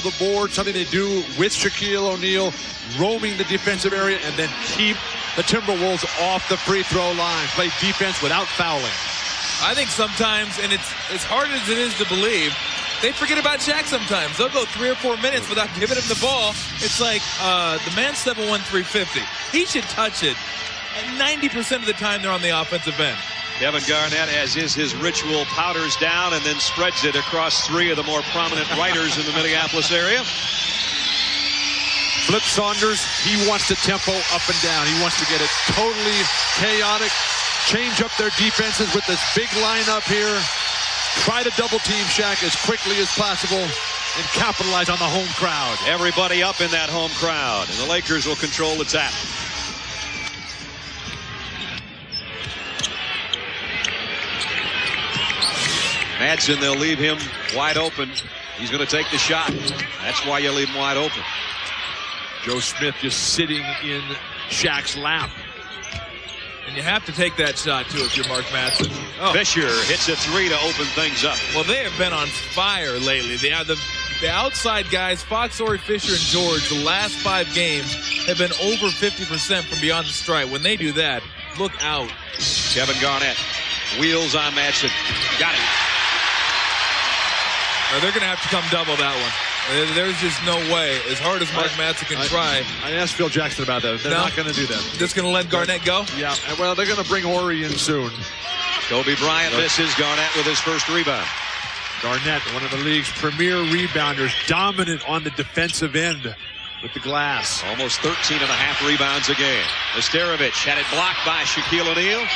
the board, something they do with Shaquille O'Neal, roaming the defensive area, and then keep the Timberwolves off the free throw line. Play defense without fouling. I think sometimes, and it's as hard as it is to believe, they forget about Shaq sometimes. They'll go 3 or 4 minutes without giving him the ball. It's like the man's 7'1", 350. He should touch it. And 90% of the time they're on the offensive end. Kevin Garnett, as is his ritual, powders down and then spreads it across 3 of the more prominent writers in the Minneapolis area. Flip Saunders, he wants the tempo up and down. He wants to get it totally chaotic, change up their defenses with this big lineup here, try to double team Shaq as quickly as possible, and capitalize on the home crowd. Everybody up in that home crowd, and the Lakers will control the tap. Madsen, they'll leave him wide open. He's going to take the shot. That's why you leave him wide open. Joe Smith just sitting in Shaq's lap. And you have to take that shot, too, if you're Mark Madsen. Oh. Fisher hits a 3 to open things up. Well, they have been on fire lately. The outside guys, Fox, Ori, Fisher, and George, the last 5 games have been over 50% from beyond the stripe. When they do that, look out. Kevin Garnett wheels on Madsen. Got it. They're going to have to come double that one. There's just no way. As hard as Mark Madsen can try. I asked Phil Jackson about that. They're not going to do that. Just going to let Garnett go? Yeah, well, they're going to bring Ori in soon. Kobe Bryant misses. Garnett with his first rebound. Garnett, one of the league's premier rebounders, dominant on the defensive end with the glass. Almost 13.5 rebounds a game. Nesterovic had it blocked by Shaquille O'Neal.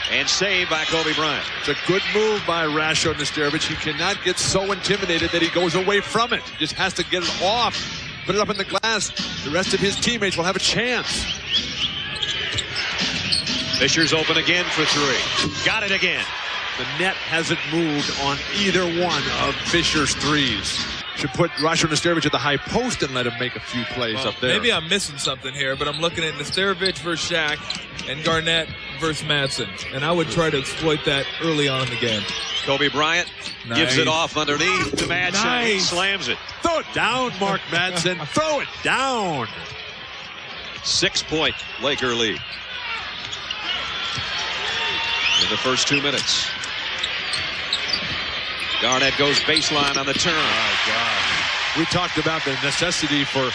And saved by Kobe Bryant. It's a good move by Rasho Nesterovic. He cannot get so intimidated that he goes away from it. He just has to get it off, put it up in the glass. The rest of his teammates will have a chance. Fisher's open again for 3. Got it again. The net hasn't moved on either one of Fisher's threes. Should put Rasho Nesterovic at the high post and let him make a few plays up there. Maybe I'm missing something here, but I'm looking at Nesterovic versus Shaq and Garnett versus Madsen. And I would try to exploit that early on in the game. Kobe Bryant gives it off underneath to Madsen. He slams it. Throw it down, Mark Madsen. Throw it down. 6-point Laker lead in the first 2 minutes. Garnett goes baseline on the turn. Oh, God. We talked about the necessity for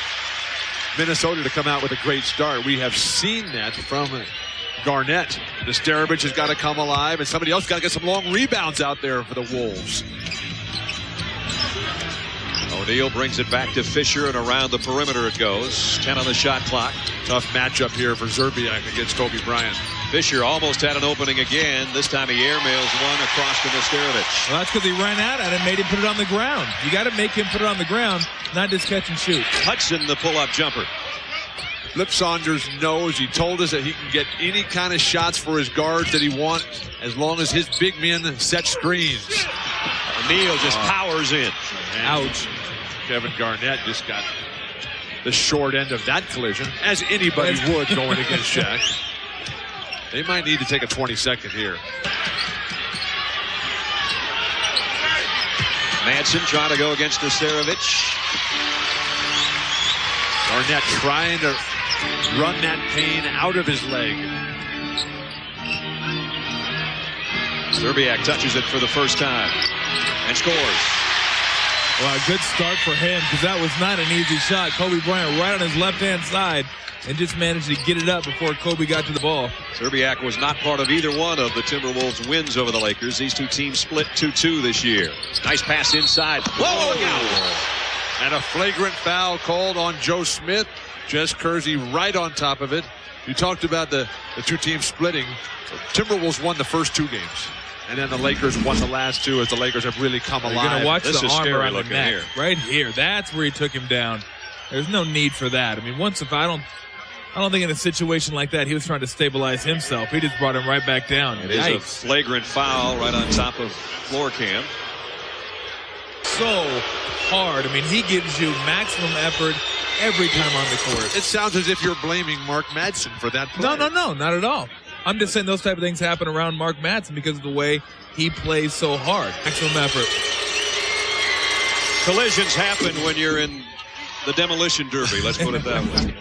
Minnesota to come out with a great start. We have seen that from Garnett. Nesterovic has got to come alive, and somebody else got to get some long rebounds out there for the Wolves. O'Neal brings it back to Fisher, and around the perimeter it goes. 10 on the shot clock. Tough matchup here for Zerbiak against Kobe Bryant. Fisher almost had an opening again. This time he airmails one across to Nesterovic. Well, that's because he ran out and made him put it on the ground. You got to make him put it on the ground, not just catch and shoot. Hudson, the pull-up jumper. Flip Saunders knows, he told us that he can get any kind of shots for his guards that he wants as long as his big men set screens. O'Neal just powers in. Ouch. Kevin Garnett just got the short end of that collision, as anybody would going against Shaq. They might need to take a 20-second here. Madsen trying to go against Nesterovic. Garnett trying to run that pain out of his leg. Zerbiak touches it for the first time and scores. Well, a good start for him because that was not an easy shot. Kobe Bryant right on his left-hand side and just managed to get it up before Kobe got to the ball. Zerbiak was not part of either one of the Timberwolves' wins over the Lakers. These two teams split 2-2 this year. Nice pass inside. Whoa, look out. And a flagrant foul called on Joe Smith. Jess Kersey right on top of it. You talked about the two teams splitting. Timberwolves won the first 2 games. And then the Lakers won the last 2 as the Lakers have really come alive. You're going to watch this the is arm scary around the looking neck. here. Right here. That's where he took him down. There's no need for that. I mean, I don't think in a situation like that he was trying to stabilize himself. He just brought him right back down. It is a flagrant foul right on top of floor cam. So hard. I mean, he gives you maximum effort every time on the court. It sounds as if you're blaming Mark Madsen for that play. No, not at all. I'm just saying those type of things happen around Mark Madsen because of the way he plays so hard. Maximum effort. Collisions happen when you're in the demolition derby. Let's put it that way.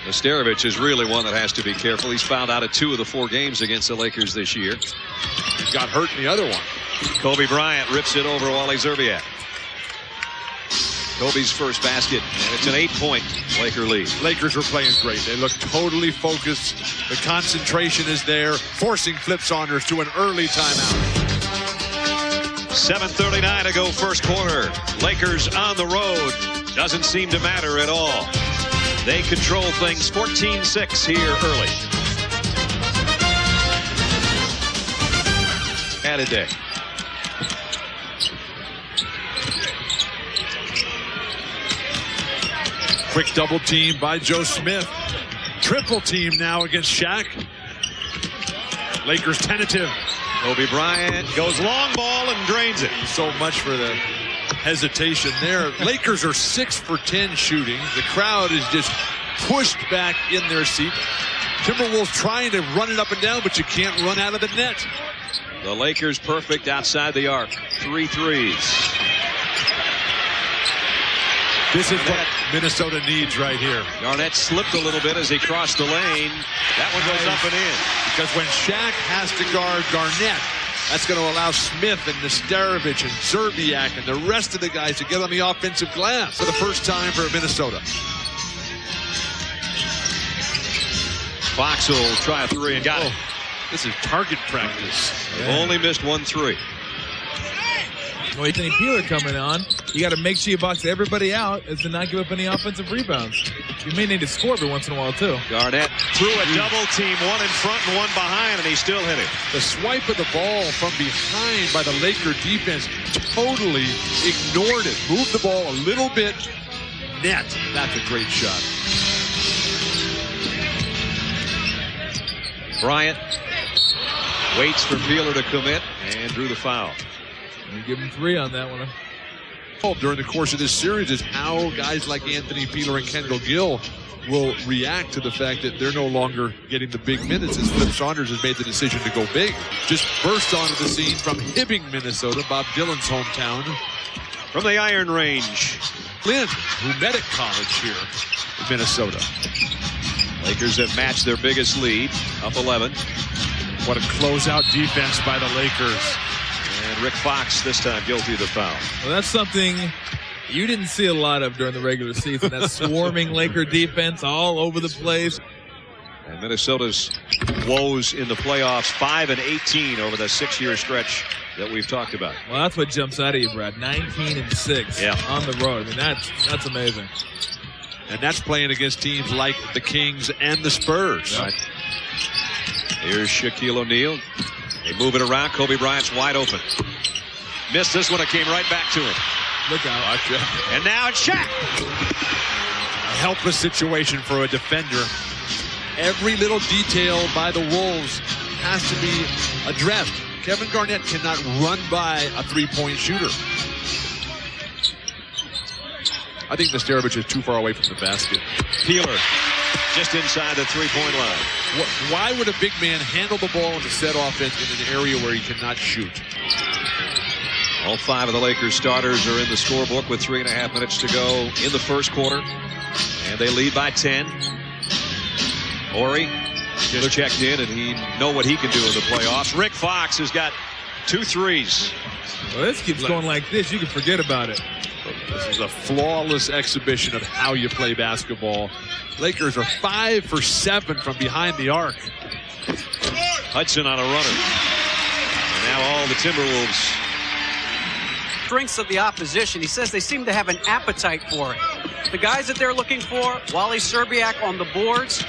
Nesterovic is really one that has to be careful. He's fouled out at 2 of the 4 games against the Lakers this year. He got hurt in the other one. Kobe Bryant rips it over Wally Szczerbiak. Kobe's first basket, and it's an 8-point Laker lead. Lakers were playing great. They look totally focused. The concentration is there, forcing Flip Saunders to an early timeout. 7:39 to go first quarter. Lakers on the road. Doesn't seem to matter at all. They control things 14-6 here early. And a day. Quick double team by Joe Smith. Triple team now against Shaq. Lakers tentative. Kobe Bryant goes long ball and drains it. So much for the hesitation there. Lakers are 6 for 10 shooting. The crowd is just pushed back in their seat. Timberwolves trying to run it up and down, but you can't run out of the net. The Lakers perfect outside the arc. 3 threes. This is what Minnesota needs right here. Garnett slipped a little bit as he crossed the lane. That one goes up and in. Because when Shaq has to guard Garnett, that's going to allow Smith and Nesterovic and Szczerbiak and the rest of the guys to get on the offensive glass for the first time for Minnesota. Fox will try a 3 and got it. This is target practice. Only missed 1 3. Well, Anthony Peeler coming on. You got to make sure you box everybody out as to not give up any offensive rebounds. You may need to score every once in a while, too. Garnett threw a double team, 1 in front and 1 behind, and he still hit it. The swipe of the ball from behind by the Laker defense totally ignored it. Moved the ball a little bit. Net. That's a great shot. Bryant waits for Peeler to commit and drew the foul. You give him 3 on that one. During the course of this series is how guys like Anthony Peeler and Kendall Gill will react to the fact that they're no longer getting the big minutes as Flip Saunders has made the decision to go big. Just burst onto the scene from Hibbing, Minnesota, Bob Dylan's hometown. From the Iron Range, Clint, who met at college here in Minnesota. Lakers have matched their biggest lead, up 11. What a closeout defense by the Lakers. And Rick Fox this time guilty of the foul. Well, that's something you didn't see a lot of during the regular season. That swarming Laker defense all over the place. And Minnesota's woes in the playoffs, 5 and 18 over the 6-year stretch that we've talked about. Well, that's what jumps out at you, Brad. 19 and 6 on the road. I mean, that's amazing. And that's playing against teams like the Kings and the Spurs. Right. Here's Shaquille O'Neal. They move it around. Kobe Bryant's wide open. Missed this one. It came right back to him. Look out. And now it's Shaq. A helpless situation for a defender. Every little detail by the Wolves has to be addressed. Kevin Garnett cannot run by a 3-point shooter. I think Nesterovic is too far away from the basket. Peeler just inside the 3-point line. Why would a big man handle the ball in the set offense in an area where he cannot shoot? All 5 of the Lakers starters are in the scorebook with 3.5 minutes to go in the first quarter. And they lead by 10. Horry just checked in, and he know what he can do in the playoffs. Rick Fox has got 2 threes. Well, this keeps going like this. You can forget about it. This is a flawless exhibition of how you play basketball. Lakers are 5 for 7 from behind the arc. Hudson on a runner. And now all the Timberwolves. Strengths of the opposition. He says they seem to have an appetite for it. The guys that they're looking for, Wally Szczerbiak on the boards,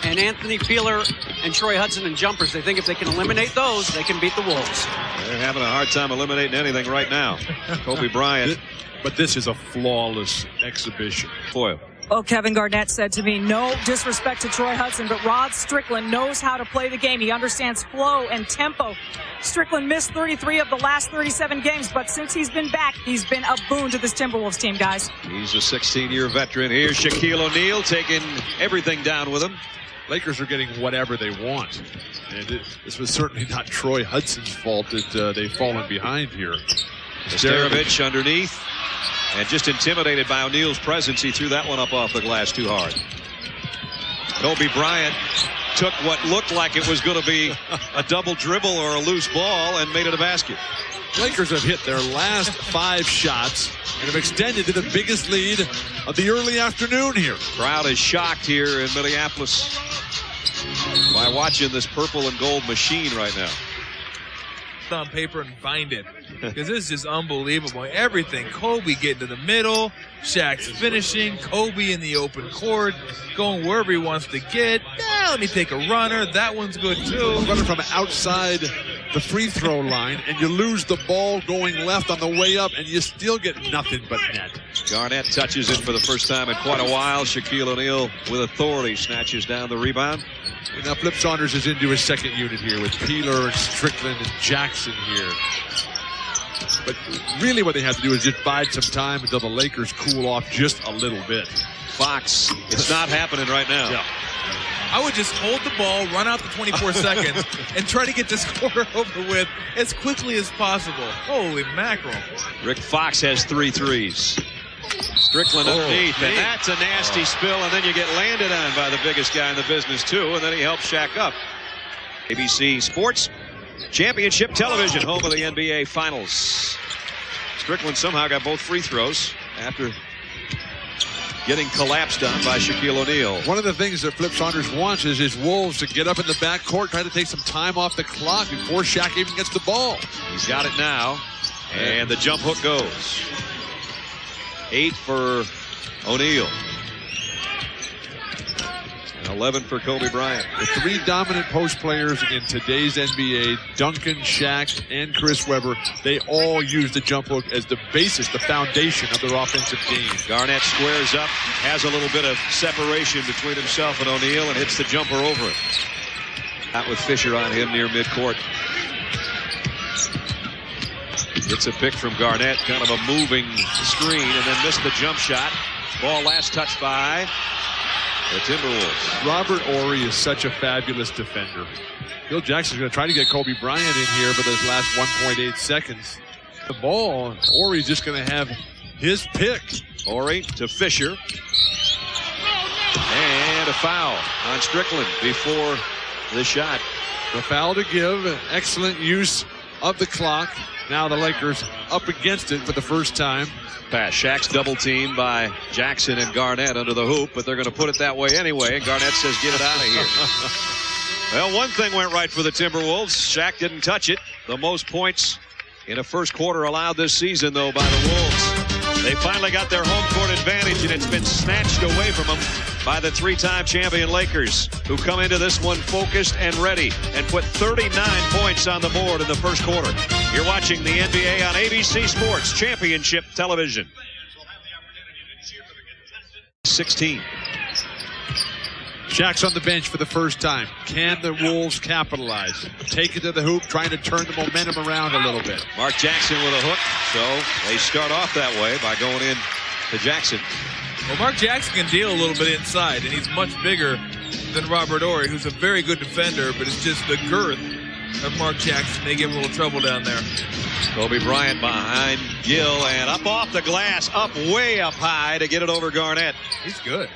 and Anthony Peeler and Troy Hudson in jumpers. They think if they can eliminate those, they can beat the Wolves. They're having a hard time eliminating anything right now. Kobe Bryant. But this is a flawless exhibition. Boy. Well, Kevin Garnett said to me, no disrespect to Troy Hudson, but Rod Strickland knows how to play the game. He understands flow and tempo. Strickland missed 33 of the last 37 games, but since he's been back, he's been a boon to this Timberwolves team, guys. He's a 16-year veteran. Here's Shaquille O'Neal taking everything down with him. Lakers are getting whatever they want. And this was certainly not Troy Hudson's fault that they've fallen behind here. Starovich underneath. And just intimidated by O'Neal's presence, he threw that one up off the glass too hard. Kobe Bryant took what looked like it was going to be a double dribble or a loose ball and made it a basket. Lakers have hit their last 5 shots and have extended to the biggest lead of the early afternoon here. Crowd is shocked here in Minneapolis by watching this purple and gold machine right now. On paper and find it, because this is just unbelievable. Everything. Kobe getting to the middle, Shaq's finishing, Kobe in the open court, going wherever he wants to get. Yeah, let me take a runner. That one's good too. Running from outside the free throw line, and you lose the ball going left on the way up, and you still get nothing but net. Garnett touches it for the first time in quite a while. Shaquille O'Neal with authority snatches down the rebound. And now Flip Saunders is into his second unit here with Peeler and Strickland and Jackson here. But really what they have to do is just bide some time until the Lakers cool off just a little bit. Fox, it's not happening right now. Yeah. I would just hold the ball, run out the 24 seconds, and try to get this quarter over with as quickly as possible. Holy mackerel. Rick Fox has 3 threes. Strickland underneath, and that's a nasty spill, and then you get landed on by the biggest guy in the business, too, and then he helps Shaq up. ABC Sports Championship Television, home of the NBA Finals. Strickland somehow got both free throws after getting collapsed on by Shaquille O'Neal. One of the things that Flip Saunders wants is his Wolves to get up in the backcourt, try to take some time off the clock before Shaq even gets the ball. He's got it now, and the jump hook goes. 8 for O'Neal. And 11 for Kobe Bryant. The 3 dominant post players in today's NBA, Duncan, Shaq, and Chris Webber, they all use the jump hook as the basis, the foundation of their offensive game. Garnett squares up, has a little bit of separation between himself and O'Neal, and hits the jumper over it. Out with Fisher on him near midcourt. Gets a pick from Garnett, kind of a moving screen, and then missed the jump shot. Ball last touched by the Timberwolves. Robert Horry is such a fabulous defender. Phil Jackson's going to try to get Kobe Bryant in here for those last 1.8 seconds. The ball, Horry's just going to have his pick. Horry to Fisher. And a foul on Strickland before the shot. The foul to give. Excellent use of the clock. Now the Lakers up against it for the first time. Pass. Shaq's double teamed by Jackson and Garnett under the hoop, but they're going to put it that way anyway. And Garnett says, get it out of here. Well, one thing went right for the Timberwolves. Shaq didn't touch it. The most points in a first quarter allowed this season, though, by the Wolves. They finally got their home court advantage, and it's been snatched away from them by the 3-time champion Lakers, who come into this one focused and ready and put 39 points on the board in the first quarter. You're watching the NBA on ABC Sports Championship Television. 16. Shaq's on the bench for the first time. Can the Wolves capitalize? Take it to the hoop, trying to turn the momentum around a little bit. Mark Jackson with a hook, so they start off that way by going in to Jackson. Well, Mark Jackson can deal a little bit inside, and he's much bigger than Robert Horry, who's a very good defender, but it's just the girth of Mark Jackson. They give him a little trouble down there. Kobe Bryant behind Gill, and up off the glass, up way up high to get it over Garnett. He's good.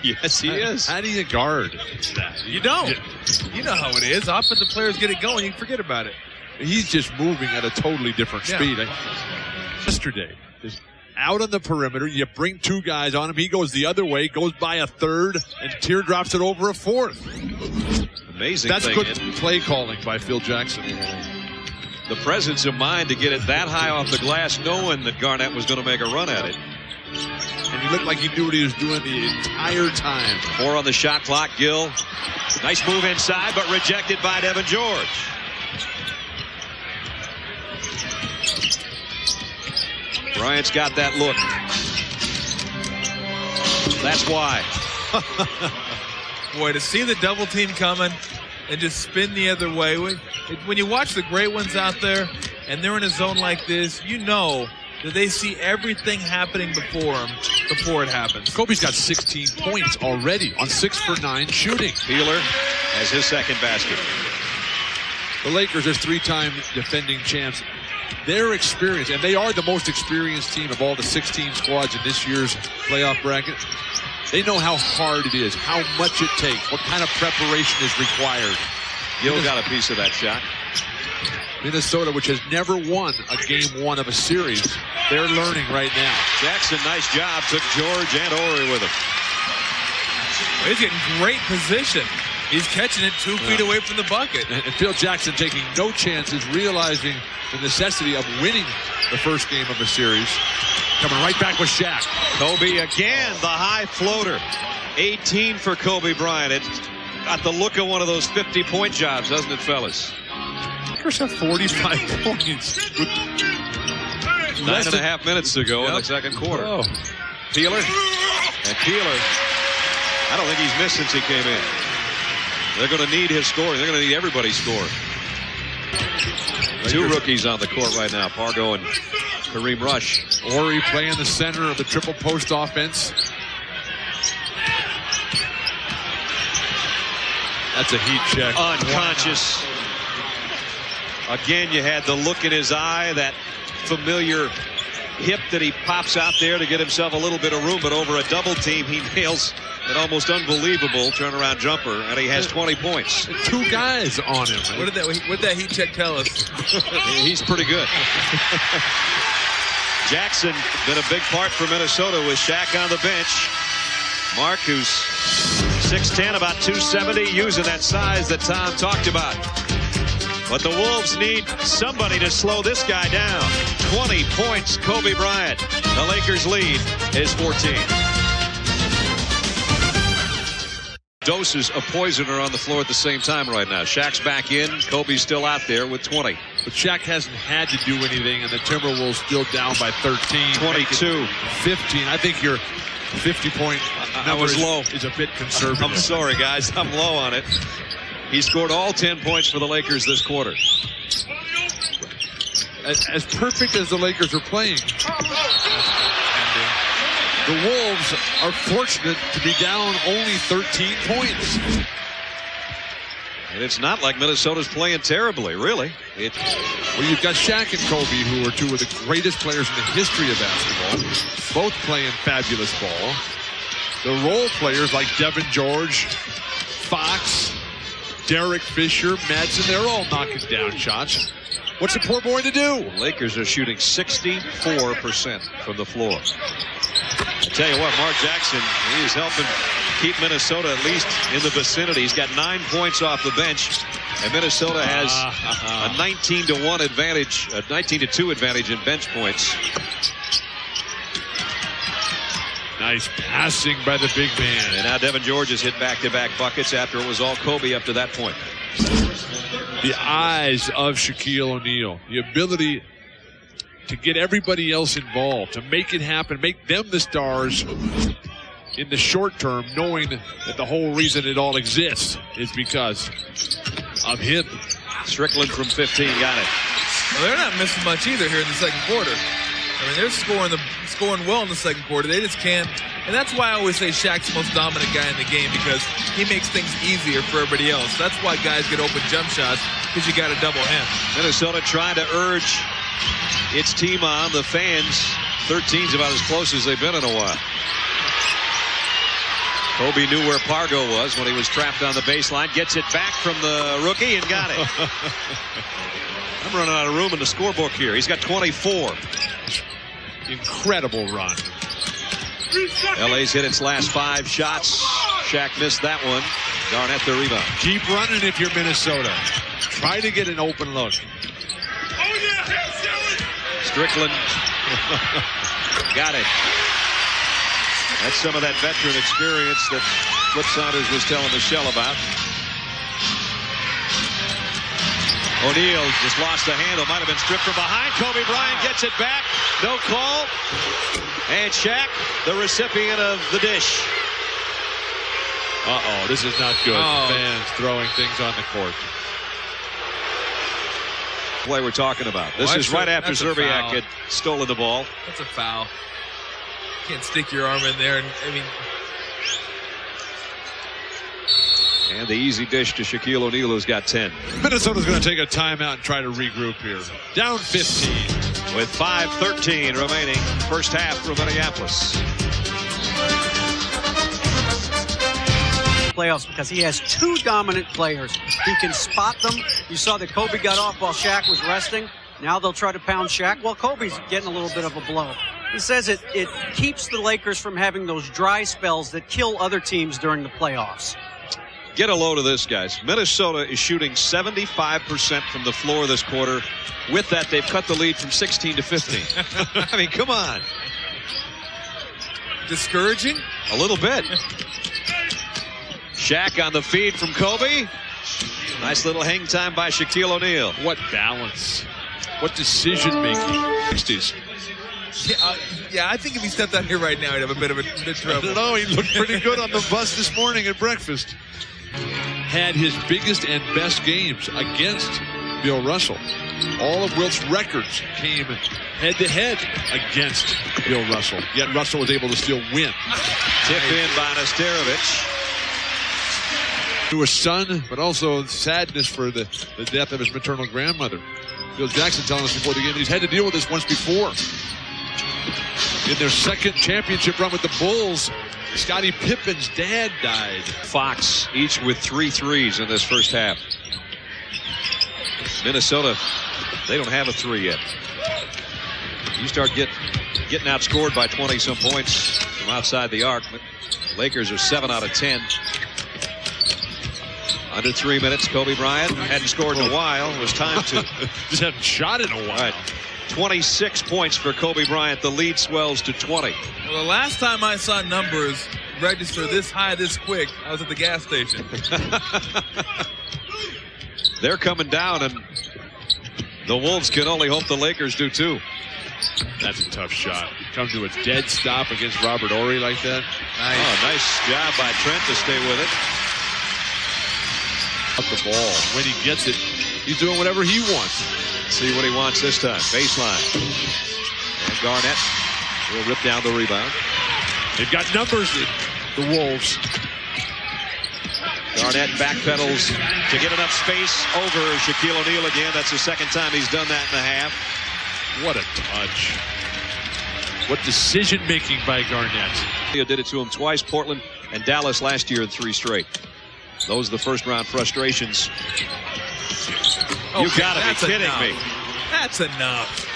Yes, he is. How do you guard that? You don't. You know how it is. Offensive players get it going, you forget about it. He's just moving at a totally different speed. Yesterday, just out on the perimeter, you bring 2 guys on him, he goes the other way, goes by a third, and teardrops it over a fourth. Amazing. That's thing. good play calling by Phil Jackson. The presence of mind to get it that high off the glass, knowing that Garnett was going to make a run at it. And he looked like he knew what he was doing the entire time. 4 on the shot clock. Gill. Nice move inside, but rejected by Devin George. Bryant's got that look. That's why. Boy, to see the double team coming and just spin the other way. When you watch the great ones out there and they're in a zone like this, you know that they see everything happening before them before it happens. Kobe's got 16 points already on 6 for 9 shooting. Peeler has his second basket. The Lakers, as 3-time defending champs, their experience, and they are the most experienced team of all the 16 squads in this year's playoff bracket. They know how hard it is, how much it takes, what kind of preparation is required. Gill got a piece of that shot. Minnesota, which has never won a game 1 of a series, they're learning right now. Jackson, nice job, took George and Ori with him. He's getting great position. He's catching it 2 feet away from the bucket. And Phil Jackson taking no chances, realizing the necessity of winning the first game of a series. Coming right back with Shaq. Kobe again, the high floater. 18 for Kobe Bryant. It got the look of one of those 50-point jobs, doesn't it, fellas? Lakers have 45 points. 9.5 minutes to go in the second quarter. Oh. Peeler. And Peeler, I don't think he's missed since he came in. They're going to need his scoring. They're going to need everybody's score. Two rookies on the court right now, Pargo and Kareem Rush. Ori playing the center of the triple post offense. That's a heat check. Unconscious. Again, you had the look in his eye, that familiar hip that he pops out there to get himself a little bit of room, but over a double team, he nails an almost unbelievable turnaround jumper, and he has 20 points. 2 guys on him. What did that heat check tell us? He's pretty good. Jackson been a big part for Minnesota with Shaq on the bench. Mark, who's 6'10", about 270, using that size that Tom talked about. But the Wolves need somebody to slow this guy down. 20 points, Kobe Bryant. The Lakers lead is 14. Doses of Poisoner on the floor at the same time right now. Shaq's back in. Kobe's still out there with 20. But Shaq hasn't had to do anything, and the Timberwolves still down by 13. 22. 15. I think your 50-point number low. Is a bit conservative. I'm sorry, guys. I'm low on it. He scored all 10 points for the Lakers this quarter. As perfect as the Lakers are playing, the Wolves are fortunate to be down only 13 points. And it's not like Minnesota's playing terribly, really. Well, you've got Shaq and Kobe, who are 2 of the greatest players in the history of basketball, both playing fabulous ball. The role players like Devin George, Fox, Derek Fisher, Madsen, they're all knocking down shots. What's the poor boy to do? Lakers are shooting 64% from the floor. I tell you what, Mark Jackson, he is helping keep Minnesota at least in the vicinity. He's got 9 points off the bench, and Minnesota has a 19-1 advantage, a 19-2 advantage in bench points. Nice passing by the big man. And now Devin George has hit back-to-back buckets after it was all Kobe up to that point. The eyes of Shaquille O'Neal, the ability to get everybody else involved, to make it happen, make them the stars in the short term, knowing that the whole reason it all exists is because of him. Strickland from 15 got it. Well, they're not missing much either here in the second quarter. I mean, they're scoring well in the second quarter. They just can't. And that's why I always say Shaq's the most dominant guy in the game, because he makes things easier for everybody else. That's why guys get open jump shots, because you got to double him. Minnesota trying to urge its team on. The fans, 13's about as close as they've been in a while. Kobe knew where Pargo was when he was trapped on the baseline. Gets it back from the rookie and got it. I'm running out of room in the scorebook here. He's got 24. Incredible run. LA's hit its last 5 shots. Shaq missed that one. Garnett the rebound. Keep running if you're Minnesota. Try to get an open look. Strickland got it. That's some of that veteran experience that Flip Saunders was telling Michelle about. O'Neal just lost the handle. Might have been stripped from behind. Kobe Bryant gets it back. No call. And Shaq, the recipient of the dish. Uh-oh, this is not good. Fans throwing things on the court. Play we're talking about. This is right after Zerbiak had stolen the ball. That's a foul. Can't stick your arm in there. And the easy dish to Shaquille O'Neal, who's got 10. Minnesota's going to take a timeout and try to regroup here. Down 15. with 5:13 remaining. First half from Minneapolis. Playoffs because he has two dominant players. He can spot them. You saw that Kobe got off while Shaq was resting. Now they'll try to pound Shaq while Kobe's getting a little bit of a blow. He says it keeps the Lakers from having those dry spells that kill other teams during the playoffs. Get a load of this, guys. Minnesota is shooting 75% from the floor this quarter. With that, they've cut the lead from 16 to 15. I mean, come on. Discouraging? A little bit. Shaq on the feed from Kobe. Nice little hang time by Shaquille O'Neal. What balance. What decision making. 60s. Yeah, I think if he stepped out here right now, he'd have a bit of trouble. I don't know. He looked pretty good on the bus this morning at breakfast. Had his biggest and best games against Bill Russell. All of Wilt's records came head-to-head against Bill Russell. Yet Russell was able to still win. Tip in by Nesterovic. To his son, but also sadness for the death of his maternal grandmother. Bill Jackson telling us before the game he's had to deal with this once before. In their second championship run with the Bulls, Scottie Pippen's dad died. Fox each with 3 threes in this first half. Minnesota, they don't have a 3 yet. You start getting outscored by 20-some points from outside the arc. The Lakers are 7 out of 10. Under 3 minutes, Kobe Bryant hadn't scored in a while. It was time to. Just hadn't shot in a while. Right. 26 points for Kobe Bryant. The lead swells to 20. Well, the last time I saw numbers register this high this quick, I was at the gas station. They're coming down, and the Wolves can only hope the Lakers do too. That's a tough shot. Come to a dead stop against Robert Horry like that. Nice. Oh, nice job by Trent to stay with it. Up the ball. When he gets it, he's doing whatever he wants. See what he wants this time. Baseline. And Garnett will rip down the rebound. They've got numbers, the Wolves. Garnett backpedals to get enough space over Shaquille O'Neal again. That's the second time he's done that in the half. What a touch. What decision-making by Garnett. He did it to him twice, Portland and Dallas last year in 3 straight. Those are the first-round frustrations. You gotta be kidding me. That's enough.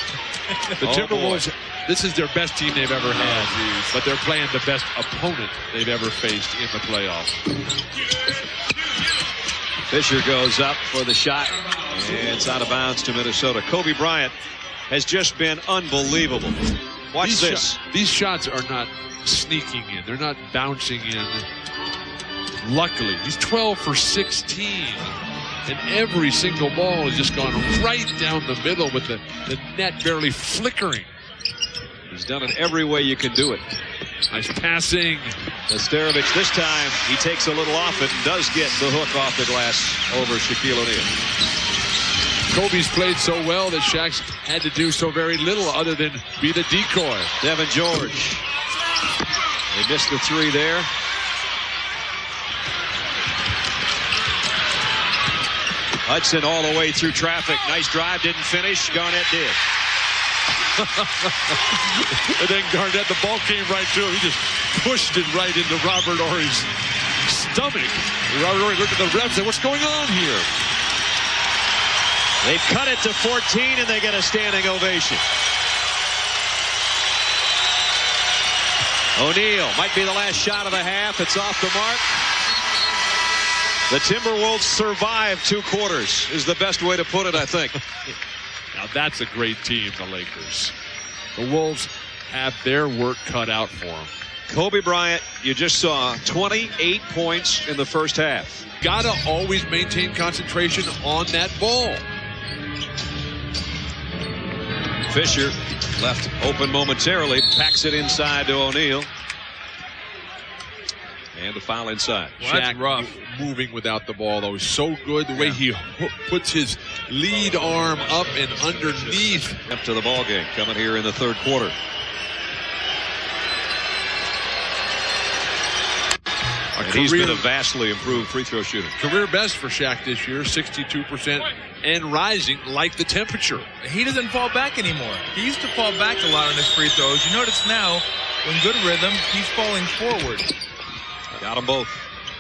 The Timberwolves, this is their best team they've ever had, but they're playing the best opponent they've ever faced in the playoffs. Fisher goes up for the shot, and it's out of bounds to Minnesota. Kobe Bryant has just been unbelievable. Watch this. These shots are not sneaking in. They're not bouncing in. Luckily, he's 12 for 16. And every single ball has just gone right down the middle with the net barely flickering. He's done it every way you can do it. Nice passing. Nesterovic this time, he takes a little off it and does get the hook off the glass over Shaquille O'Neal. Kobe's played so well that Shaq's had to do so very little other than be the decoy. Devin George. They missed the 3 there. Hudson all the way through traffic. Nice drive, didn't finish. Garnett did. And then Garnett, the ball came right to him. He just pushed it right into Robert Horry's stomach. Robert Horry looked at the refs and said, what's going on here? They've cut it to 14 and they get a standing ovation. O'Neal might be the last shot of the half. It's off the mark. The Timberwolves survived 2 quarters is the best way to put it, I think. Now that's a great team, the Lakers. The Wolves have their work cut out for them. Kobe Bryant, you just saw 28 points in the first half. Gotta always maintain concentration on that ball. Fisher left open momentarily, packs it inside to O'Neal. And the foul inside. Well, that's rough. Moving without the ball, though, is so good. The way he puts his lead arm up and underneath. Up to the ball game coming here in the third quarter. And he's been a vastly improved free throw shooter. Career best for Shaq this year, 62%, and rising like the temperature. He doesn't fall back anymore. He used to fall back a lot on his free throws. You notice now, when good rhythm, he's falling forward. Got them both.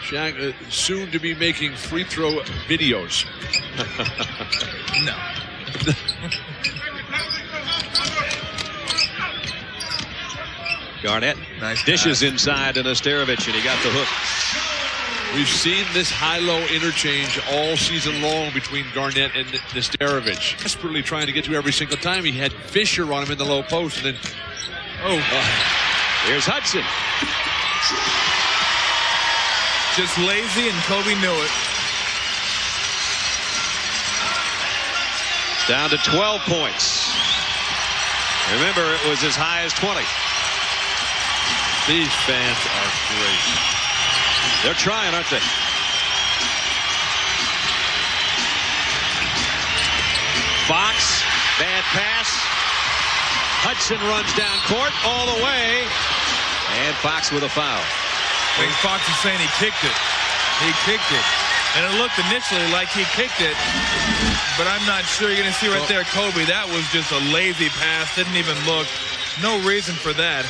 Shaq soon to be making free throw videos. No. Garnett Nice dishes pass. inside to Nesterovic, and he got the hook. We've seen this high-low interchange all season long between Garnett and Nesterovic. Desperately trying to get to every single time. He had Fisher on him in the low post, and then Here's Hudson. Just lazy, and Kobe knew it. Down to 12 points. Remember, it was as high as 20. these fans are great. They're trying, aren't they? Fox, bad pass. Hudson runs down court all the way. And Fox with a foul. I think Fox is saying he kicked it. He kicked it. And it looked initially like he kicked it, but I'm not sure. You're going to see right there, Kobe, that was just a lazy pass. Didn't even look. No reason for that.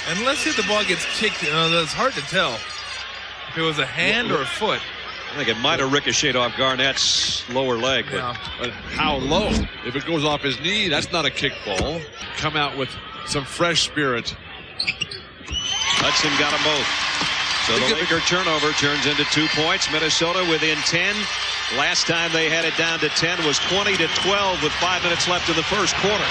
And let's see if the ball gets kicked. It's hard to tell if it was a hand or a foot. I think it might have ricocheted off Garnett's lower leg. But, but how low? If it goes off his knee, that's not a kickball. Come out with some fresh spirit. Hudson got them both. So the Laker turnover turns into 2 points. Minnesota within 10. Last time they had it down to 10 was 20-12 with 5 minutes left in the first quarter.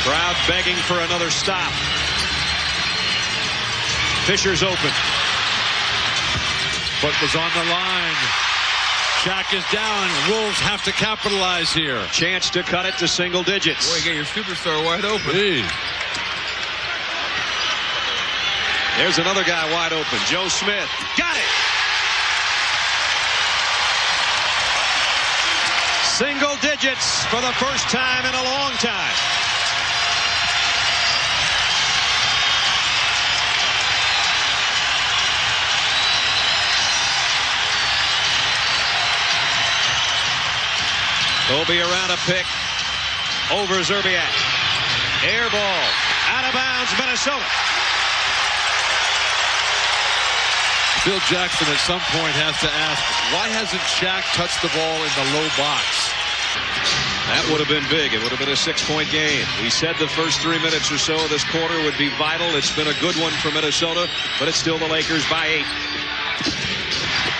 Crowd begging for another stop. Fisher's open. But was on the line. Shaq is down. Wolves have to capitalize here. Chance to cut it to single digits. Boy, you get your superstar wide open. Hey. There's another guy wide open. Joe Smith. Got it! Single digits for the first time in a long time. Kobe around a pick. Over Zerbiak. Air ball. Out of bounds, Minnesota. Phil Jackson at some point has to ask, why hasn't Shaq touched the ball in the low box? That would have been big. It would have been a 6-point game. We said the first 3 minutes or so of this quarter would be vital. It's been a good one for Minnesota, but it's still the Lakers by 8.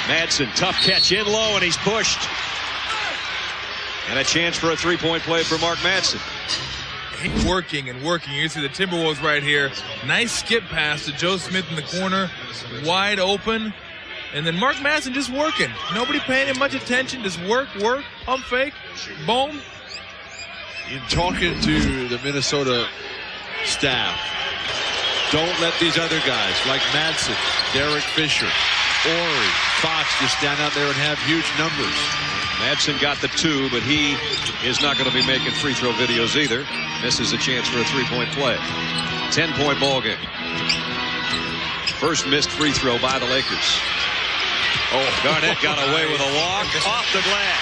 Madsen, tough catch in low, and he's pushed. And a chance for a 3-point play for Mark Madsen. He's working and working. You see the Timberwolves right here. Nice skip pass to Joe Smith in the corner. Wide open. And then Mark Madsen just working. Nobody paying him much attention. Just work, pump fake, boom. In talking to the Minnesota staff, don't let these other guys like Madsen, Derek Fisher, Ori, Fox just stand out there and have huge numbers. Madsen got the 2, but he is not going to be making free throw videos either. Misses a chance for a 3-point play. 10-point ball game. First missed free throw by the Lakers. Oh, Garnett got away with a walk off the glass.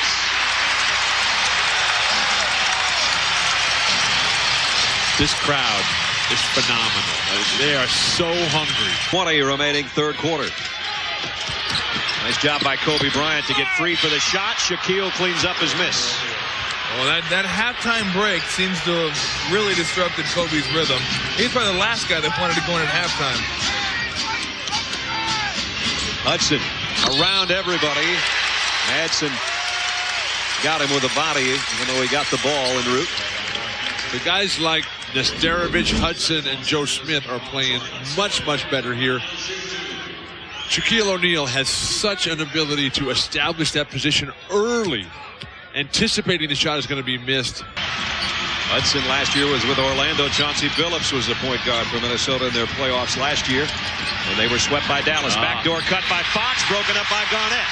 This crowd is phenomenal. They are so hungry. 20 remaining third quarter. Nice job by Kobe Bryant to get free for the shot. Shaquille cleans up his miss. Well, that halftime break seems to have really disrupted Kobe's rhythm. He's probably the last guy that wanted to go in at halftime. Hudson around everybody. Madsen got him with a body, even though he got the ball en route. The guys like Nesterovic, Hudson, and Joe Smith are playing much, much better here. Shaquille O'Neal has such an ability to establish that position early, anticipating the shot is going to be missed. Hudson last year was with Orlando. Chauncey Billups was the point guard for Minnesota in their playoffs last year. And they were swept by Dallas. Backdoor cut by Fox, broken up by Garnett.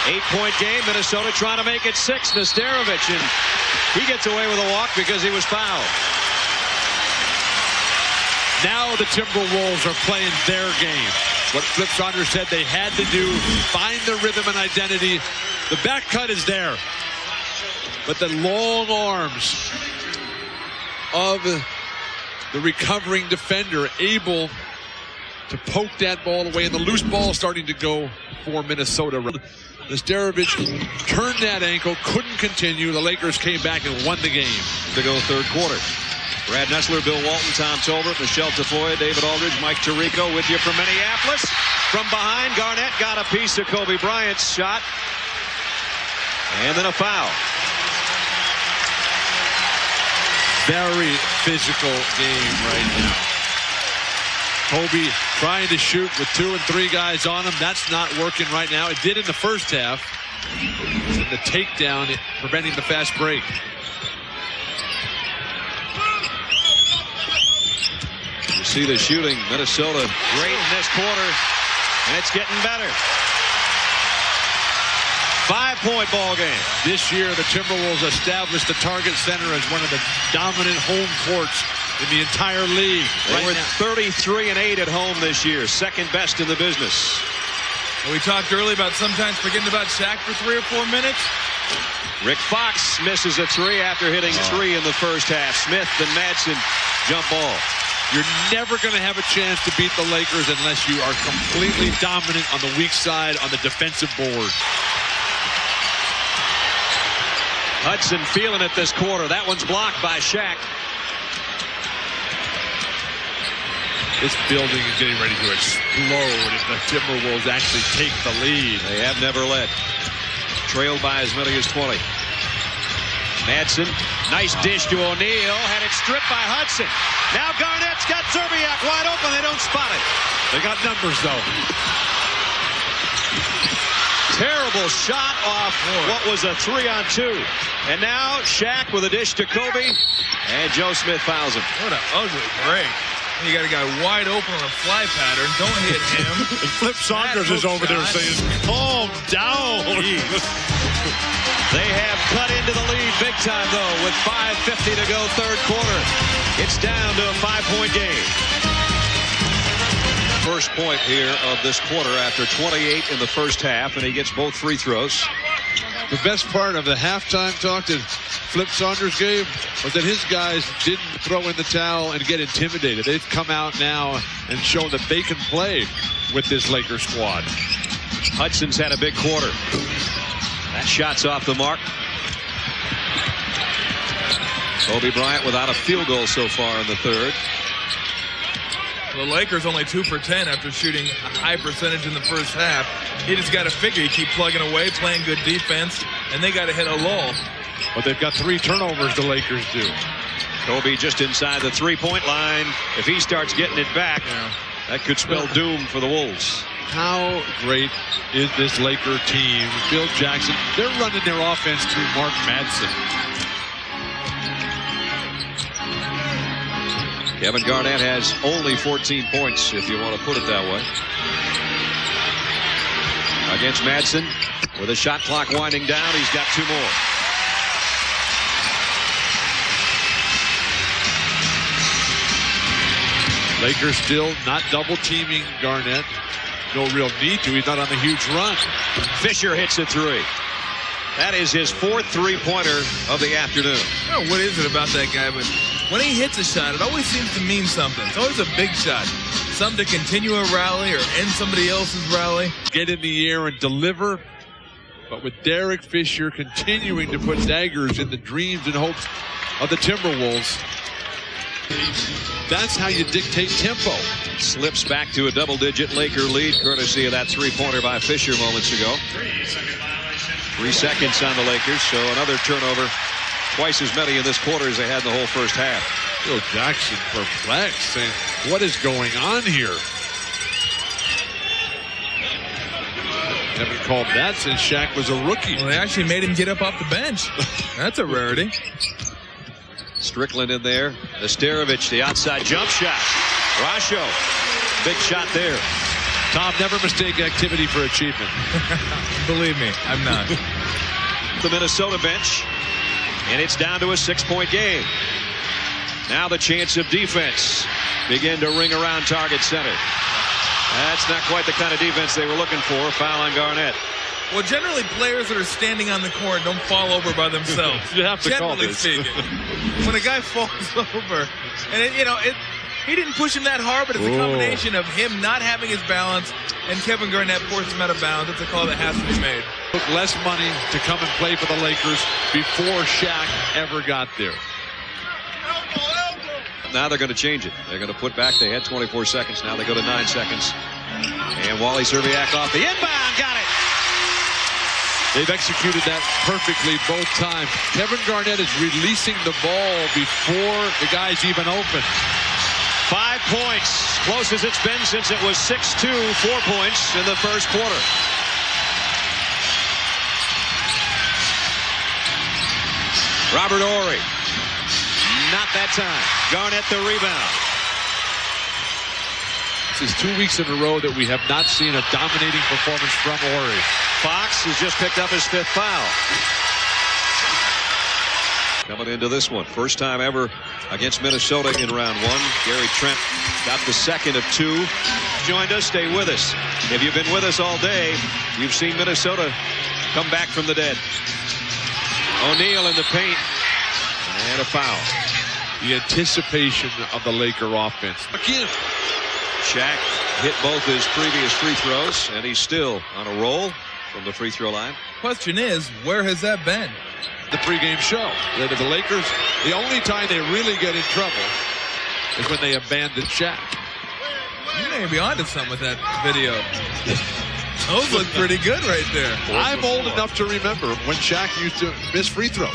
8-point game. Minnesota trying to make it 6. Nesterovic, and he gets away with a walk because he was fouled. Now the Timberwolves are playing their game. What Flip Saunders said they had to do, find their rhythm and identity. The back cut is there. But the long arms of the recovering defender able to poke that ball away, and the loose ball starting to go for Minnesota. Nesterovic turned that ankle, couldn't continue. The Lakers came back and won the game. To go third quarter. Brad Nessler, Bill Walton, Tom Tolbert, Michelle Tafoya, David Aldridge, Mike Tirico with you from Minneapolis. From behind, Garnett got a piece of Kobe Bryant's shot. And then a foul. Very physical game right now. Kobe trying to shoot with 2 and 3 guys on him. That's not working right now. It did in the first half. And the takedown preventing the fast break. You see the shooting. Minnesota great in this quarter. And it's getting better. 5-point ball game. This year, the Timberwolves established the Target Center as one of the dominant home courts in the entire league. They were 33-8 at home this year, second best in the business. We talked earlier about sometimes forgetting about Shaq for 3 or 4 minutes. Rick Fox misses a 3 after hitting 3 in the first half. Smith and Madsen jump ball. You're never going to have a chance to beat the Lakers unless you are completely dominant on the weak side on the defensive board. Hudson feeling it this quarter. That one's blocked by Shaq. This building is getting ready to explode if the Timberwolves actually take the lead. They have never led. Trailed by as many as 20. Madsen, nice dish to O'Neal. Had it stripped by Hudson. Now Garnett's got Zerbiak wide open. They don't spot it. They got numbers, though. Terrible shot off what was a 3-on-2. And now Shaq with a dish to Kobe. And Joe Smith fouls him. What an ugly break. You got a guy wide open on a fly pattern. Don't hit him. And Flip Saunders is over there saying, calm down. They have cut into the lead big time, though, with 5:50 to go third quarter. It's down to a 5-point game. First point here of this quarter after 28 in the first half, and he gets both free throws. The best part of the halftime talk that Flip Saunders gave was that his guys didn't throw in the towel and get intimidated. They've come out now and shown that they can play with this Lakers squad. Hudson's had a big quarter. That shot's off the mark. Kobe Bryant without a field goal so far in the third. The Lakers only 2 for 10 after shooting a high percentage in the first half. He just got to figure you keep plugging away, playing good defense, and they got to hit a lull. But they've got 3 turnovers, the Lakers do. Kobe just inside the 3-point line. If he starts getting it back, that could spell doom for the Wolves. How great is this Laker team? Phil Jackson, they're running their offense through Mark Madsen. Kevin Garnett has only 14 points, if you want to put it that way. Against Madsen, with a shot clock winding down, he's got 2 more. Lakers still not double-teaming Garnett. No real need to. He's not on the huge run. Fisher hits a 3. That is his 4th 3-pointer of the afternoon. I don't know what is it about that guy, but when he hits a shot, it always seems to mean something. It's always a big shot. Something to continue a rally or end somebody else's rally. Get in the air and deliver. But with Derek Fisher continuing to put daggers in the dreams and hopes of the Timberwolves, that's how you dictate tempo. Slips back to a double-digit Laker lead, courtesy of that 3-pointer by Fisher moments ago. 3 seconds on the Lakers, so another turnover. Twice as many in this quarter as they had in the whole first half. Phil Jackson perplexed, saying, what is going on here? Haven't called that since Shaq was a rookie. Well, they actually made him get up off the bench. That's a rarity. Strickland in there. Nesterovic, the outside jump shot. Rasho, big shot there. Tom, never mistake activity for achievement. Believe me, I'm not. The Minnesota bench, and it's down to a 6-point game. Now the chance of defense begin to ring around target center. That's not quite the kind of defense they were looking for. Foul on Garnett. Well, generally, players that are standing on the court don't fall over by themselves. You have to call generally this. speaking. When a guy falls over, and he didn't push him that hard, but it's a combination of him not having his balance and Kevin Garnett forced him out of bounds. It's a call that has to be made. Took less money to come and play for the Lakers before Shaq ever got there. Now they're going to change it. They're going to put back. They had 24 seconds. Now they go to 9 seconds. And Wally Szczerbiak off the inbound. Got it. They've executed that perfectly both times. Kevin Garnett is releasing the ball before the guy's even open. 5 points. Close as it's been since it was 6-2. 4 points in the first quarter. Robert Horry. Not that time. Garnett the rebound. This is 2 weeks in a row that we have not seen a dominating performance from Horry. Fox has just picked up his 5th foul. Coming into this one. First time ever against Minnesota in round 1. Gary Trent got the 2nd of 2. Joined us. Stay with us. If you've been with us all day, you've seen Minnesota come back from the dead. O'Neal in the paint. And a foul. The anticipation of the Laker offense. Again. Shaq hit both his previous free throws, and he's still on a roll from the free throw line. Question is, where has that been? The pregame show. That the Lakers, the only time they really get in trouble is when they abandon Shaq. You may be onto something with that video. Those look pretty good right there. I'm old enough to remember when Shaq used to miss free throws.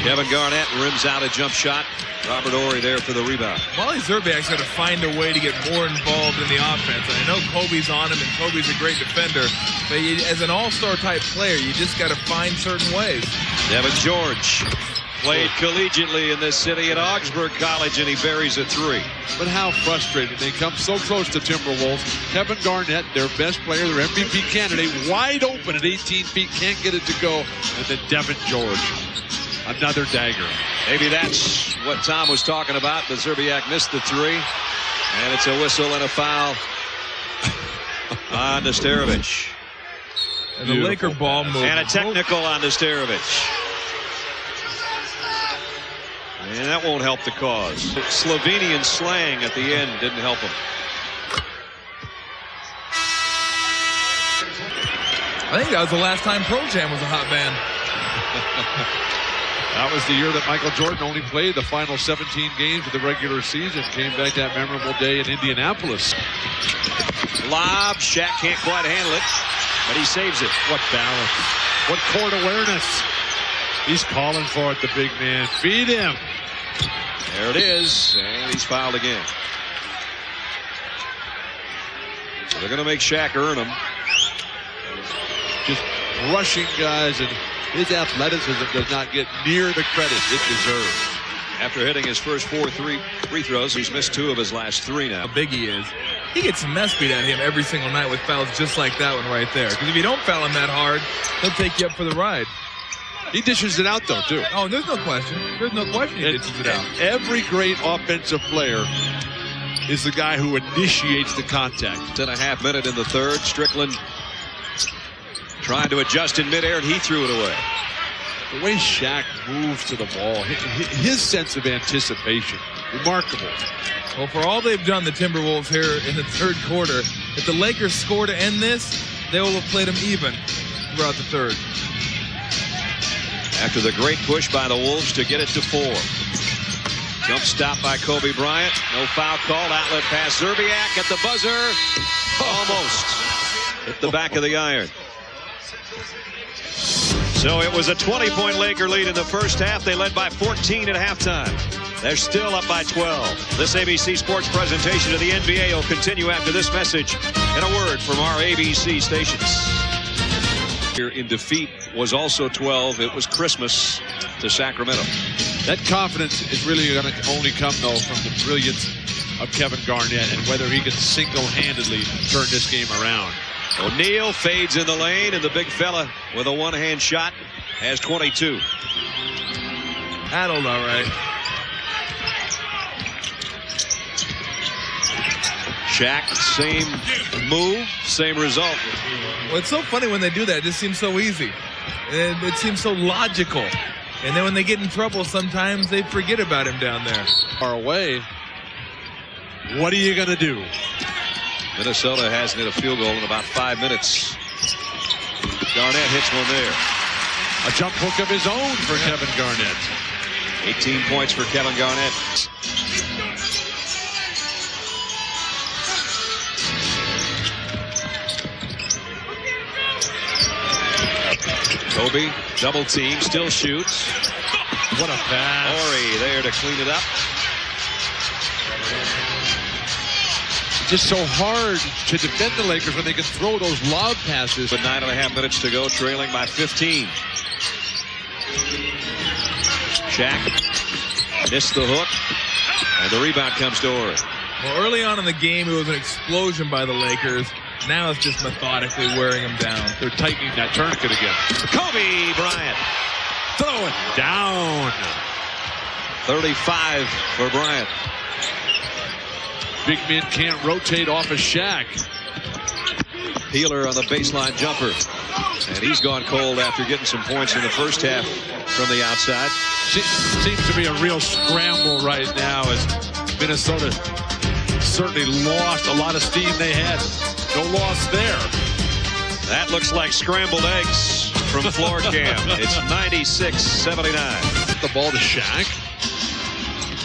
Kevin Garnett rims out a jump shot. Robert Horry there for the rebound. Wally Szczerbiak's got to find a way to get more involved in the offense. I know Kobe's on him, and Kobe's a great defender, but as an all-star type player, you just got to find certain ways. Devin George played collegiately in this city at Augsburg College, and he buries a 3. But how frustrating. They come so close to Timberwolves. Kevin Garnett, their best player, their MVP candidate, wide open at 18 feet, can't get it to go. And then Devin George, another dagger. Maybe that's what Tom was talking about, but Szczerbiak missed the 3. And it's a whistle and a foul on Nesterovic. And the Laker ball move. And a technical on Nesterovic. And that won't help the cause. Slovenian slang at the end didn't help him. I think that was the last time Pro Jam was a hot band. That was the year that Michael Jordan only played the final 17 games of the regular season. Came back that memorable day in Indianapolis. Lob. Shaq can't quite handle it, but he saves it. What balance. What court awareness. He's calling for it, the big man. Feed him. There it is, and he's fouled again. So they're going to make Shaq earn them. Just rushing guys, and his athleticism does not get near the credit it deserves. After hitting his first 4 free throws, he's missed 2 of his last 3 now. How big he is. He gets mess beat at him every single night with fouls just like that one right there. Because if you don't foul him that hard, he'll take you up for the ride. He dishes it out, though, too. Oh, there's no question. There's no question he dishes it out. Every great offensive player is the guy who initiates the contact. 10.5 minutes in the third. Strickland trying to adjust in midair, and he threw it away. The way Shaq moves to the ball, his sense of anticipation, remarkable. Well, for all they've done, the Timberwolves here in the third quarter, if the Lakers score to end this, they will have played them even throughout the third. After the great push by the Wolves to get it to 4. Jump stop by Kobe Bryant. No foul called. Outlet pass. Szczerbiak at the buzzer. Almost hit the back of the iron. So it was a 20-point Laker lead in the first half. They led by 14 at halftime. They're still up by 12. This ABC Sports presentation of the NBA will continue after this message and a word from our ABC stations. Here in defeat was also 12. It was Christmas to Sacramento. That confidence is really going to only come, though, from the brilliance of Kevin Garnett and whether he can single-handedly turn this game around. O'Neal fades in the lane, and the big fella with a one-hand shot has 22. paddled all right. Shaq, same move, same result. Well, it's so funny when they do that. It just seems so easy. It seems so logical. And then when they get in trouble, sometimes they forget about him down there. Far away. What are you going to do? Minnesota hasn't hit a field goal in about 5 minutes. Garnett hits one there. A jump hook of his own for Kevin Garnett. 18 points for Kevin Garnett. Kobe, double team, still shoots. What a pass. Ouchey there to clean it up. Just so hard to defend the Lakers when they can throw those lob passes. With 9.5 minutes to go, trailing by 15. Shaq missed the hook, and the rebound comes to Ouchey. Well, early on in the game, it was an explosion by the Lakers. Now it's just methodically wearing them down. They're tightening that tourniquet again. Kobe Bryant. Throw it down. 35 for Bryant. Big men can't rotate off of Shaq. Peeler on the baseline jumper. And he's gone cold after getting some points in the first half from the outside. Seems to be a real scramble right now as Minnesota certainly lost a lot of steam they had. No loss there. That looks like scrambled eggs from floor cam. It's 96-79. The ball to Shaq.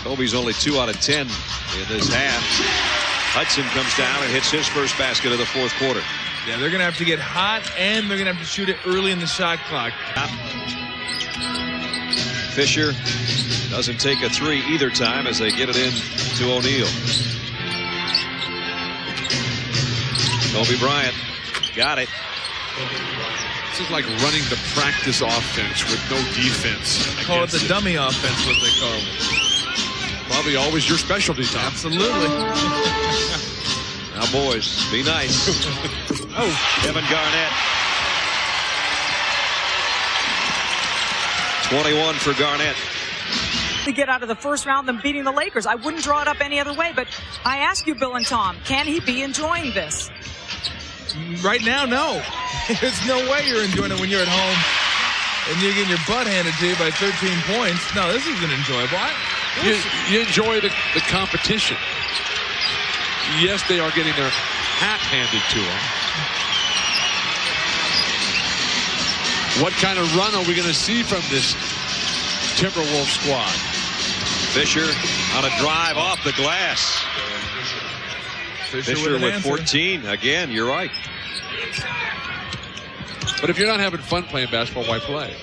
Kobe's only 2 out of 10 in this half. Hudson comes down and hits his first basket of the fourth quarter. Yeah, they're going to have to get hot, and they're going to have to shoot it early in the shot clock. Fisher doesn't take a three either time as they get it in to O'Neal. Kobe Bryant got it. This is like running the practice offense with no defense. Call it the dummy offense, what they call it. Probably always your specialty, Tom. Absolutely. Now, boys, be nice. Oh, Kevin Garnett. 21 for Garnett. To get out of the first round than beating the Lakers. I wouldn't draw it up any other way, but I ask you, Bill and Tom, can he be enjoying this? Right now, no. There's no way you're enjoying it when you're at home and you're getting your butt handed to you by 13 points. No, this isn't enjoyable. You enjoy the competition. Yes, they are getting their hat handed to them. What kind of run are we going to see from this Timberwolves squad? Fisher on a drive off the glass. Fisher with 14. Again, you're right. But if you're not having fun playing basketball, why play?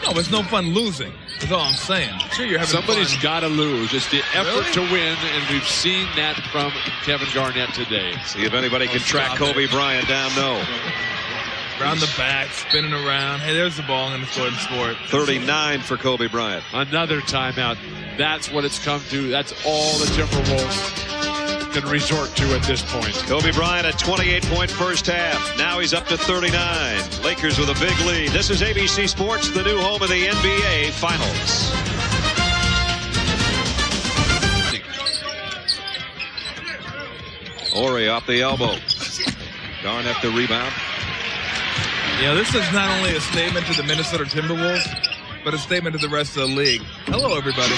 No, it's no fun losing. That's all I'm saying. Sure, you're having Somebody's got to lose. It's the effort Really? to win, and we've seen that from Kevin Garnett today. See if anybody can track Kobe Bryant down. No. Around the back, spinning around. Hey, there's the ball. I'm going to go ahead and score it. 39 for Kobe Bryant. Another timeout. That's what it's come to. That's all the Timberwolves can resort to at this point. Kobe Bryant at 28-point first half. Now he's up to 39. Lakers with a big lead. This is ABC Sports, the new home of the NBA Finals. Ouchey off the elbow. Garnett the rebound. Yeah, this is not only a statement to the Minnesota Timberwolves, but a statement to the rest of the league. Hello, everybody.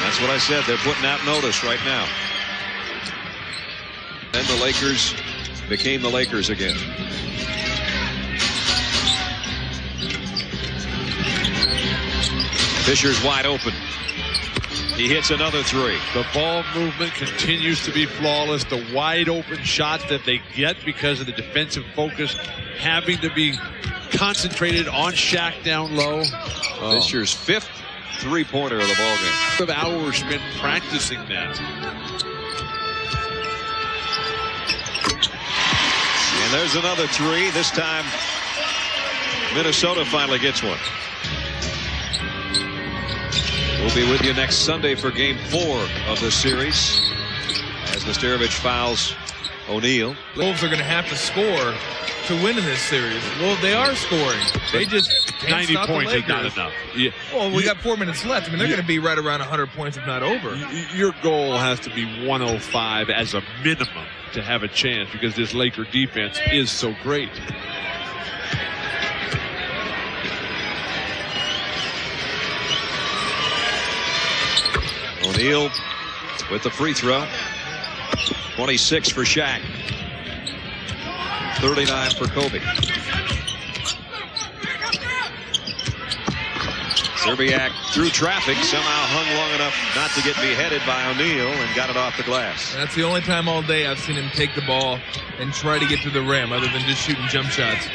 That's what I said. They're putting out notice right now. Then the Lakers became the Lakers again. Fisher's wide open. He hits another three. The ball movement continues to be flawless. The wide open shots that they get because of the defensive focus having to be concentrated on Shaq down low. Fisher's fifth three-pointer of the ball game. Hours spent practicing that. And there's another three. This time, Minnesota finally gets one. We'll be with you next Sunday for Game 4 of the series as Nesterovic fouls O'Neal. The Wolves are going to have to score to win in this series. Well, they are scoring. They just can't 90 stop points the is not Lakers. enough. Yeah. Well, we got 4 minutes left. I mean, they're going to be right around 100 points, if not over. Your goal has to be 105 as a minimum to have a chance, because this Laker defense is so great. O'Neal with the free throw. 26 for Shaq. 39 for Kobe. Serbiak through traffic, somehow hung long enough not to get beheaded by O'Neal and got it off the glass. That's the only time all day I've seen him take the ball and try to get to the rim, other than just shooting jump shots.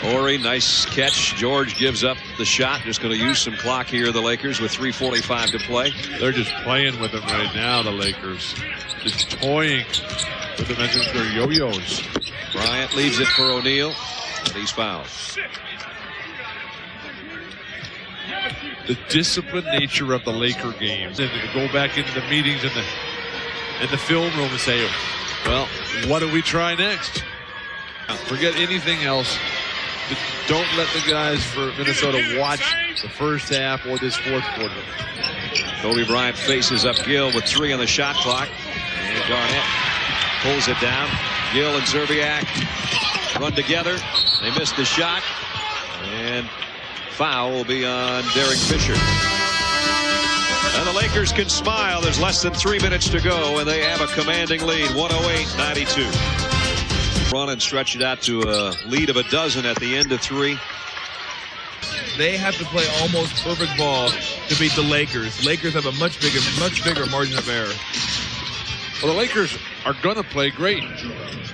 Horry, nice catch. George gives up the shot. Just going to use some clock here, the Lakers, with 3:45 to play. They're just playing with them right now, the Lakers. Just toying with them as if they're yo-yos. Bryant leaves it for O'Neal, and he's fouled. The disciplined nature of the Laker games. And to go back into the meetings in the film room and say, well, what do we try next? Forget anything else. Don't let the guys for Minnesota watch the first half or this fourth quarter. Kobe Bryant faces up Gill with 3 on the shot clock. And Garnett pulls it down. Gill and Serbiak run together. They missed the shot. And foul will be on Derek Fisher. And the Lakers can smile. There's less than 3 minutes to go, and they have a commanding lead, 108-92. Run and stretch it out to a lead of a dozen at the end of 3. They have to play almost perfect ball to beat the Lakers. Lakers have a much bigger margin of error. Well, the Lakers are going to play great.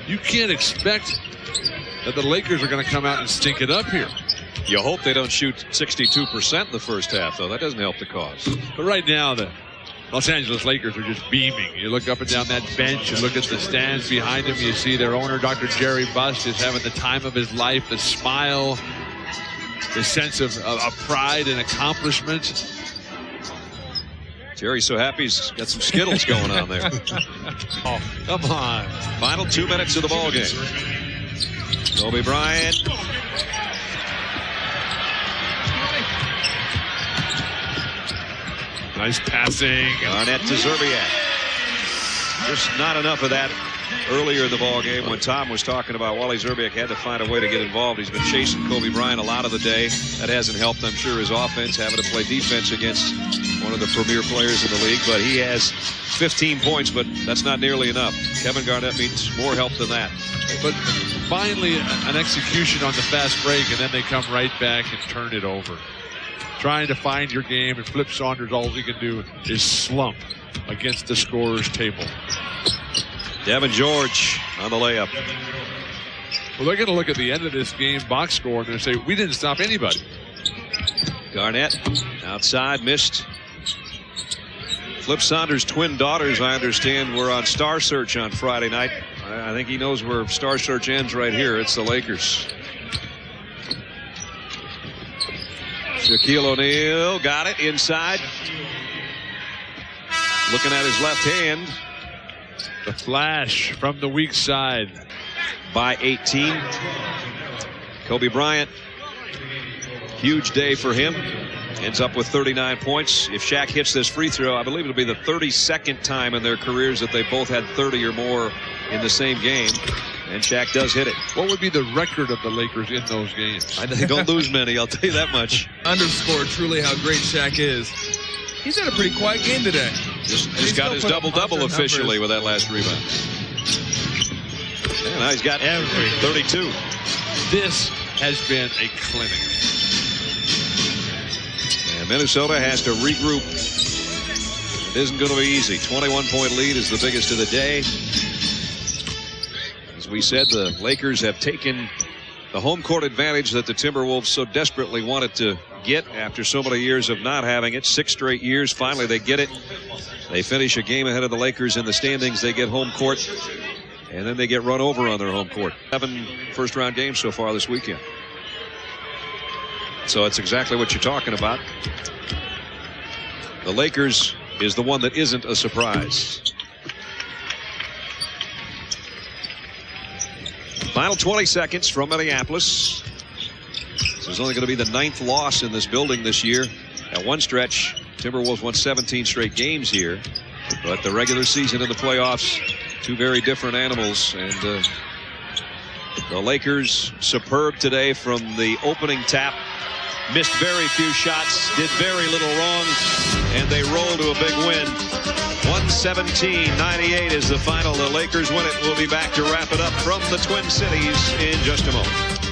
You can't expect that the Lakers are going to come out and stink it up here. You hope they don't shoot 62% in the first half, though. That doesn't help the cause. But right now, the Los Angeles Lakers are just beaming. You look up and down that bench, you look at the stands behind them, you see their owner, Dr. Jerry Buss, is having the time of his life, the smile, the sense of pride and accomplishment. Jerry's so happy he's got some Skittles going on there. Oh, come on. Final 2 minutes of the ball game. Kobe Bryant. Nice passing. Garnett to Serbiak. Just not enough of that earlier in the ball game when Tom was talking about Wally Serbiak had to find a way to get involved. He's been chasing Kobe Bryant a lot of the day. That hasn't helped, I'm sure, his offense, having to play defense against one of the premier players in the league. But he has 15 points, but that's not nearly enough. Kevin Garnett needs more help than that. But finally, an execution on the fast break, and then they come right back and turn it over. Trying to find your game, and Flip Saunders, all he can do is slump against the scorer's table. Devin George on the layup. Well, they're going to look at the end of this game box score and they're going to say, we didn't stop anybody. Garnett outside, missed. Flip Saunders' twin daughters, I understand, were on Star Search on Friday night. I think he knows where Star Search ends right here. It's the Lakers. Shaquille O'Neal got it inside. Looking at his left hand. The flash from the weak side. By 18. Kobe Bryant. Huge day for him. Ends up with 39 points. If Shaq hits this free throw, I believe it'll be the 32nd time in their careers that they both had 30 or more in the same game. And Shaq does hit it. What would be the record of the Lakers in those games? They don't lose many, I'll tell you that much. Underscore truly how great Shaq is. He's had a pretty quiet game today. Just got his double-double officially with that last rebound. And now he's got 32. This has been a clinic. And Minnesota has to regroup. It isn't going to be easy. 21-point lead is the biggest of the day. As we said, the Lakers have taken the home court advantage that the Timberwolves so desperately wanted to get after so many years of not having it. 6 straight years. Finally, they get it. They finish a game ahead of the Lakers in the standings. They get home court, and then they get run over on their home court. 7 first-round games so far this weekend. So it's exactly what you're talking about. The Lakers is the one that isn't a surprise. Final 20 seconds from Minneapolis. This is only going to be the 9th loss in this building this year. At one stretch, Timberwolves won 17 straight games here. But the regular season and the playoffs, two very different animals. And the Lakers superb today from the opening tap. Missed very few shots, did very little wrong, and they roll to a big win. 117-98 is the final. The Lakers win it. We'll be back to wrap it up from the Twin Cities in just a moment.